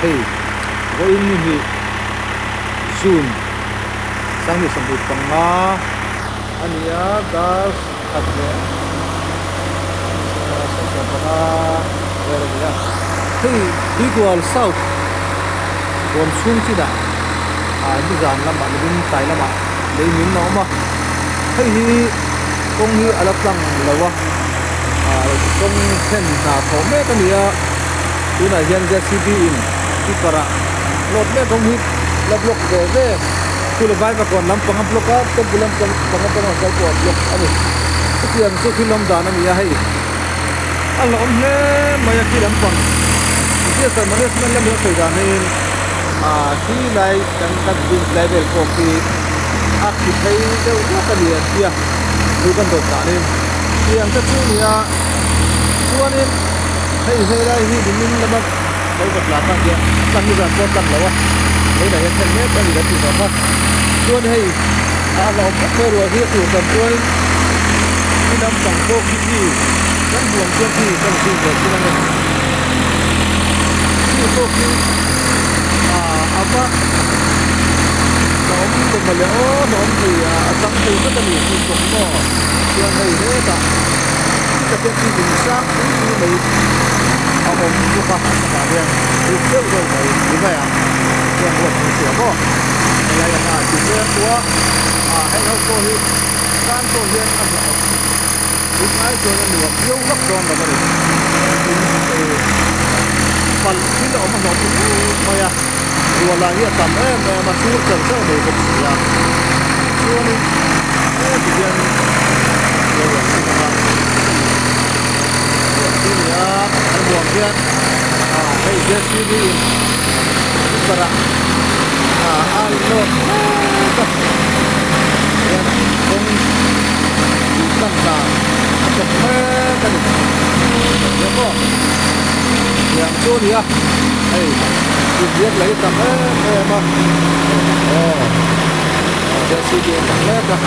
hey ko in ni June sang ni sambu panga ania gas atne sang panga where ya hey equal south kon sung chi da ni zan lama ni tai lama le min no ma hey hi kong hi alatlang lawa kong ten na tho me ka nia tuna hian JCB in ki para lot me kong hi la block ve kule vai ka kon lam pang block a te bulam pang pang ka ko block ani tian chu khilom dan ani ya hei alla om hle maya ki lam pang ye sa manes men lam so dan in ki lai kan bin level ko ki a ki thei deu ka lia tia lu kan do ta ni tiang ta chu nia chuanin hei lai hi min lam đâu vật lá tăng kia tăng như là con tăng lâu á đây là hiện thân nhất đây là chỉ có phát luôn hay là ông bắt rồi hiện thủ tầm tôi cái năm bằng cô gì vẫn buồn chưa gì trong gì để cho nên cái cô gì apa nó cũng mà lẽ nó thì tăng từ rất là nhiều thì cũng có chuyện này đấy cả cái chuyện gì mình sáng như vậy ông cũng có cả việc thì trước rồi phải như vậy à chuyện của mình sửa bỏ này là chỉ riêng của hay đâu cô hi can cô hiền ăn lẩu lúc ai cho nên được yêu lắm con là cái này phần khi đó mà nó mà ya rồi là hiện tầm em mà xuống cần cho để một sự là xuống đi thì riêng rồi là anh buồn kia hay JCB para allo yang kong bukan ta atau kan ya ko yang tu dia hey dia lagi tambah ma JCB tambah dah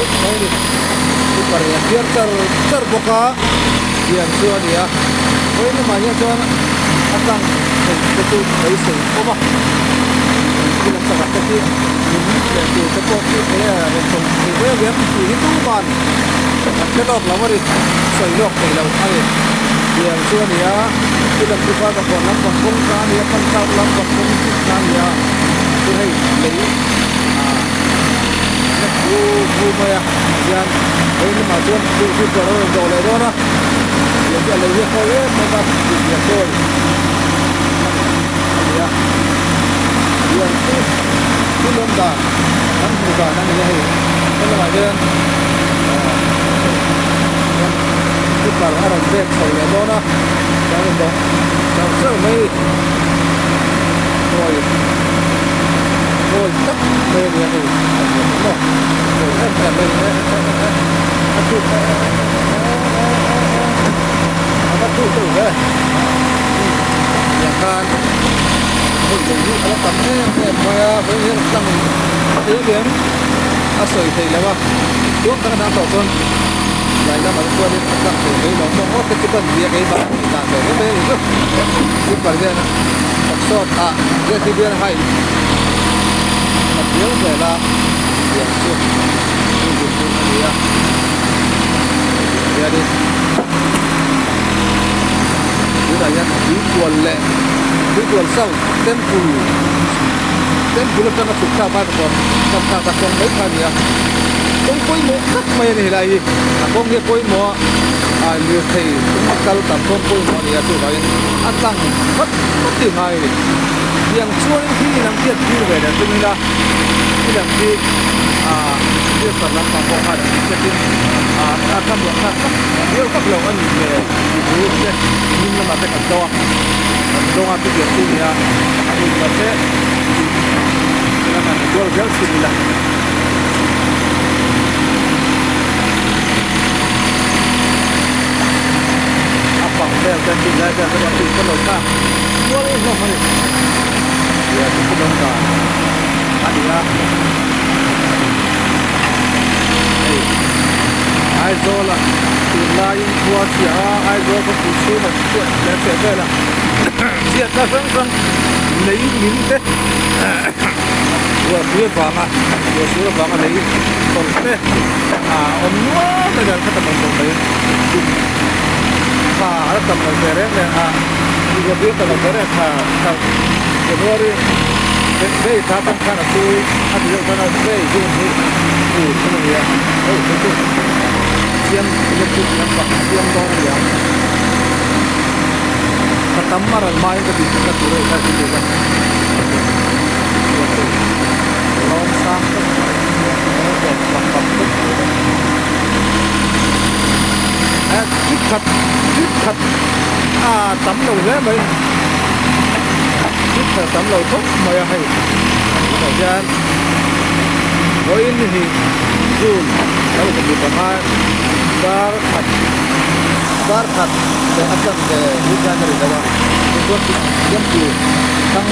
ini para yang dia terbuka yang tu dia ini banyak tuan akan betul dari sini apa kita sangat kecil ini itu seperti saya untuk saya yang itu man kelok lama ni selok kelok air yang tuan dia kita buka kapal lampu kan dia pantau lampu kan dia tu hai lagi bu maya yang ini macam tu kalau dollar dollar yang dia lagi kau mereka dia kau ya yang tu belum dah kan bukan kan ini kalau macam kita orang dek saya dona jangan dong jangan semai rồi tất về nhà thì rồi em phải lên chụp nó chụp từ đây nhà can một cái gì nó tắm em mà với những thằng thứ điểm sợi thì là bao xuống các đám tổ con lại là mình qua đi các thứ đấy nó có cái phần gì cái bạn là để cái bên nữa cái phần kia nó sót cái thì bên hay nếu về là điểm xuống điểm xuống đi đi chúng ta nhắc bí quần sau tem phù là nó chụp cao ba còn trong ta không mấy phần gì cũng quay một rất mê này là gì không nghe quay một nhiều thì cũng mắc cao tập không quay một thì tụi nó ăn tăng rất tiền hay yang chuan khi nang tiết khi về là tôi là khi làm khi biết sản phẩm bằng công nghệ thiết bị tham luận khác nhiều các lồng ăn về dịch vụ nhưng mà phải cần to đông ăn cái việc gì à mình có thể là mình có rất xin là bằng bèo trên tình lại cho các bạn có lồng khác mua lên không phải ya itu dongka adia ai zola lain kuat ya ai zola kusuh nak buat lepas lah chia ta răng răng lấy miếng thế vừa phía vàng lấy còn thế ông nữa bây giờ cái tầm đồng đấy ở tầm đồng đấy này vừa phía tầm đồng đấy cái đó đi cái tháp tăng khá là tôi anh được cái nào cái dùng thì cái này à cái xiêm cái làm bạc xiêm đó là pertama ramai ke kita turun ke juga longsang ke pakpak kít khát tắm đầu thế mấy kít khát tắm đầu thúc mày hay thời gian với ini Jun kalau kita main barhat ke akan ke hujan dari bawah itu jam tu tang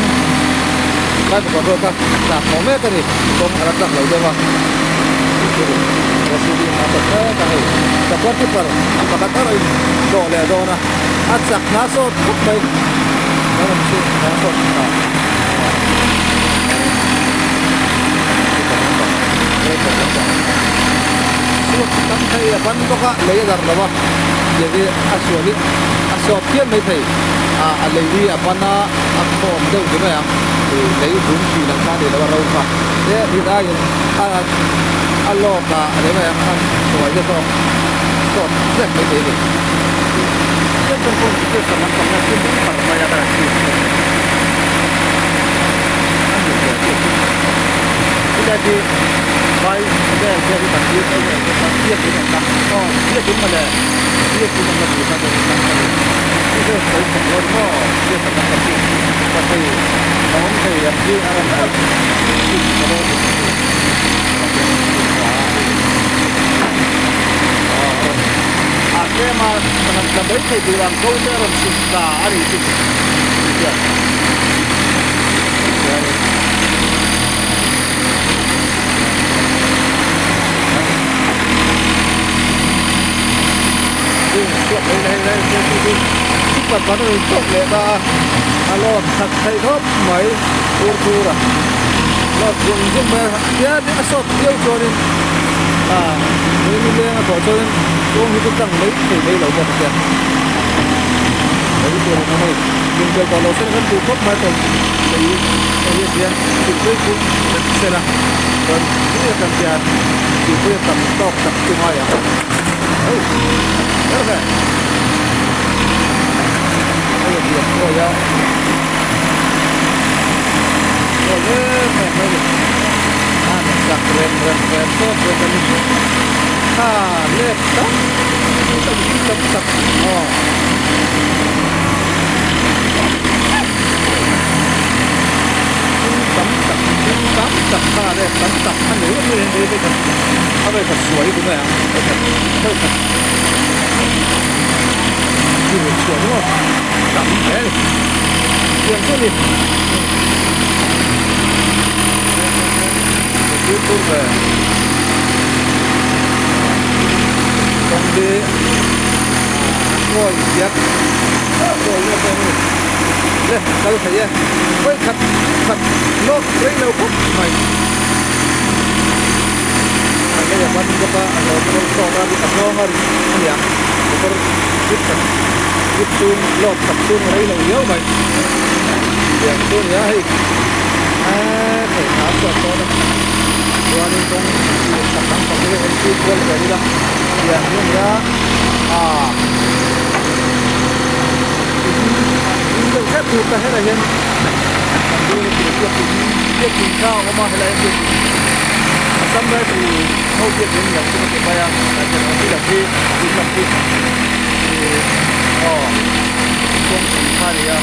kai berapa kah tak momen tadi kong alat lalu bawah Rasuli mata tahu seperti per apa kata orang dole dona acak nasot kok baik dalam si nasot tâm thấy là vẫn có cả lấy ra đó jadi asualian mấy thầy lấy đi upon không đâu thế này lấy đúng chỉ là sao để nó vào đâu mà thế thì ai alo cả đấy mà ăn rồi cho tôi rất mấy thế này cái con cái sản phẩm nó cũng phải mà ra là gì jadi baik ada jadi takdir takdir dengan takdir dia cuma ada dia cuma bisa dari takdir itu saya sebut dia sangat penting tapi tahun saya dia akan ada mas sangat baik saya bilang kau terus suka hari itu ya đây sức bật có được tốt lệ ba alo thật thầy thốt mấy ô tô à lo dùng dùng mà kia đi sốt tiêu cho nên nếu như lên bỏ cho nên tôi như tăng mấy thì đây là một chuyện đấy tôi nó hơi nhưng bây giờ nó sẽ vẫn đủ tốt mà tôi lấy tiền thì tôi cũng sẽ là còn cái cần tiền thì tôi tầm top tập trung hay à rất là rồi ya rồi mày sạc rem tốt rồi cái gì lép đó tập tập đây tập anh nữ như thế đây cái đây thật sủi đúng không ạ thật gì vậy sủi đúng không tập thế này tiền cái gì tiếp tục về công ty ngồi viết ngồi như thế này đây đâu thấy vậy với thật nó lấy lâu phút mày cái gì bạn có phải là một số ra đi tập nông đi anh em có biết tuôn lọt tập tuôn lấy lâu nhiều mày tiền tuôn nhá hay phải tháo sọt to đó qua đi trong tập tăng tập cái em tuôn quên rồi đi đâu tiền như nhá những cái tuôn cái hết là hiện dia cinta rumah lain tu sampai di mau dia yang kita bayar dan nanti lagi kong hari ya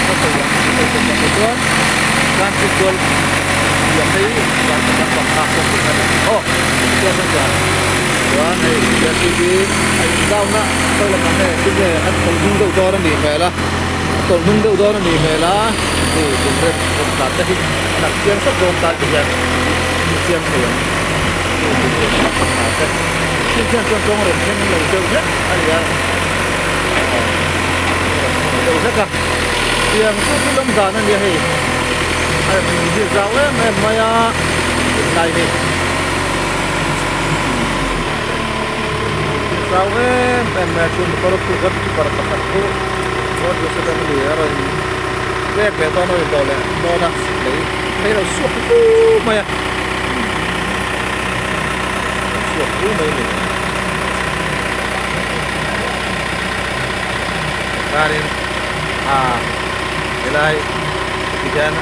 apa yang kita buat dan betul yang ini dan kita bakal itu saja dan jadi tahu nak kalau mana kita akan tunggu orang ni lah tổn thương đâu đó là mình về là thì chúng ta cũng đạt được đặc trưng rất gồm tại cái dạng trưng thì chúng ta đạt được trưng trong rồi trên đầu trưng nhất anh cả tiếng số cái lâm già nên đi ai mình đi dạo em mày à này đi dạo em mày chun kalau tu kan para pakat tu buat dosa dan dia orang về về tao nói đồ lẹ đồ nè đấy thấy là suốt mày suốt mày này karin ilai kijan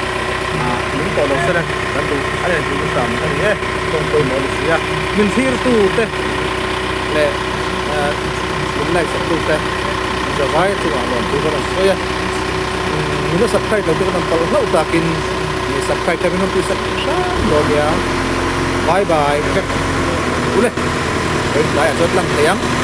những tàu lộc xe này đang tụ anh em chúng ta làm cái gì trong tôi nói là gì mình thiir tu te lẹ mình lại sắp tu te giờ vai tu ăn luôn tu cái nào vậy mình sắp khai đầu tiên là tàu lâu ta kinh mình sắp khai cái mình tu sắp rồi ya bye bye cái ule đấy lại rất lăng tiếng